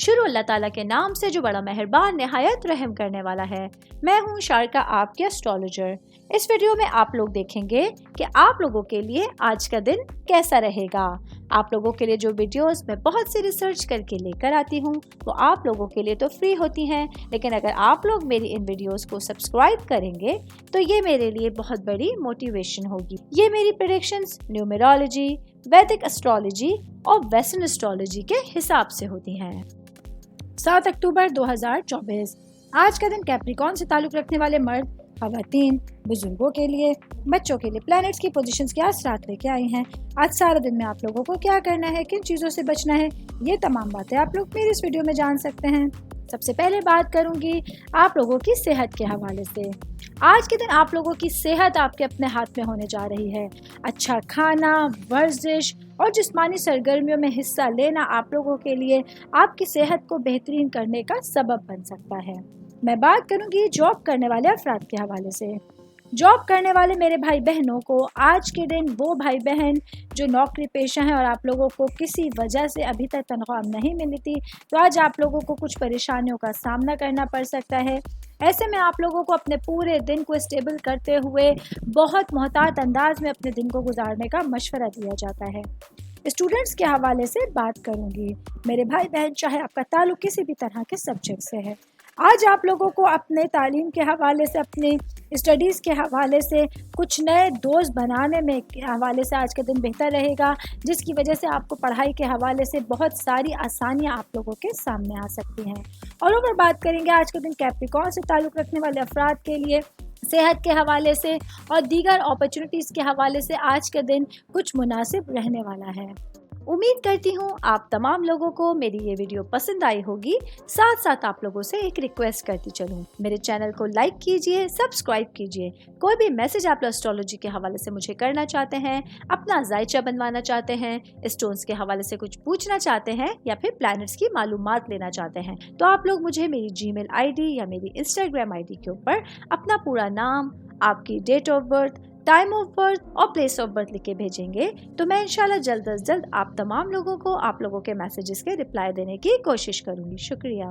शुरू अल्लाह ताला के नाम से जो बड़ा मेहरबान निहायत रहम करने वाला है। मैं हूँ शारका, आपके एस्ट्रोलॉजर। इस वीडियो में आप लोग देखेंगे कि आप लोगों के लिए आज का दिन कैसा रहेगा। आप लोगों के लिए जो वीडियोस मैं बहुत सी रिसर्च करके लेकर आती हूँ वो आप लोगों के लिए तो फ्री होती हैं, लेकिन अगर आप लोग मेरी इन वीडियोस को सब्सक्राइब करेंगे तो ये मेरे लिए बहुत बड़ी मोटिवेशन होगी। ये मेरी प्रेडिक्शंस न्यूमेरोलॉजी, वैदिक एस्ट्रोलॉजी और वेस्टर्न एस्ट्रोलॉजी के हिसाब से होती हैं। 7 अक्टूबर 2024 आज का दिन कैप्रिकॉर्न से ताल्लुक़ रखने वाले मर्द, खवातीन, बुजुर्गों के लिए, बच्चों के लिए प्लैनेट्स की पोजीशंस क्या असरात लेके आई हैं। आज सारा दिन में आप लोगों को क्या करना है, किन चीज़ों से बचना है, ये तमाम बातें आप लोग मेरी इस वीडियो में जान सकते हैं। सबसे पहले बात करूंगी आप लोगों की सेहत के हवाले से। आज के दिन आप लोगों की सेहत आपके अपने हाथ में होने जा रही है। अच्छा खाना, वर्जिश और जिस्मानी सरगर्मियों में हिस्सा लेना आप लोगों के लिए आपकी सेहत को बेहतरीन करने का सबब बन सकता है। मैं बात करूंगी जॉब करने वाले अफराद के हवाले से। जॉब करने वाले मेरे भाई बहनों को आज के दिन, वो भाई बहन जो नौकरी पेशा हैं और आप लोगों को किसी वजह से अभी तक तनख्वाह नहीं मिली थी, तो आज आप लोगों को कुछ परेशानियों का सामना करना पड़ सकता है। ऐसे में आप लोगों को अपने पूरे दिन को स्टेबल करते हुए बहुत मोहतात अंदाज में अपने दिन को गुजारने का मशवरा दिया जाता है। स्टूडेंट्स के हवाले से बात करूंगी। मेरे भाई बहन, चाहे आपका ताल्लुक किसी भी तरह के सब्जेक्ट से है, आज आप लोगों को अपने तालीम के हवाले से, अपने स्टडीज़ के हवाले से कुछ नए दोस्त बनाने में के हवाले से आज का दिन बेहतर रहेगा, जिसकी वजह से आपको पढ़ाई के हवाले से बहुत सारी आसानियां आप लोगों के सामने आ सकती हैं। और ओवर बात करेंगे आज के दिन कैप्रिकॉर्न से ताल्लुक़ रखने वाले अफराद के लिए सेहत के हवाले से और दीगर अपॉर्चुनिटीज़ के हवाले से आज का दिन कुछ मुनासिब रहने वाला है। उम्मीद करती हूँ आप तमाम लोगों को मेरी ये वीडियो पसंद आई होगी। साथ साथ आप लोगों से एक रिक्वेस्ट करती चलूँ, मेरे चैनल को लाइक कीजिए, सब्सक्राइब कीजिए। कोई भी मैसेज आप एस्ट्रोलॉजी के हवाले से मुझे करना चाहते हैं, अपना जायचा बनवाना चाहते हैं, स्टोन्स के हवाले से कुछ पूछना चाहते हैं या फिर प्लैनेट्स की मालूमात लेना चाहते हैं, तो आप लोग मुझे मेरी जीमेल आईडी या मेरी इंस्टाग्राम आईडी के ऊपर अपना पूरा नाम, आपकी date of birth, time of birth और प्लेस ऑफ बर्थ लिख के भेजेंगे तो मैं इंशाल्लाह जल्द अज जल्द आप तमाम लोगों को आप लोगों के मैसेजेस के रिप्लाई देने की कोशिश करूंगी। शुक्रिया।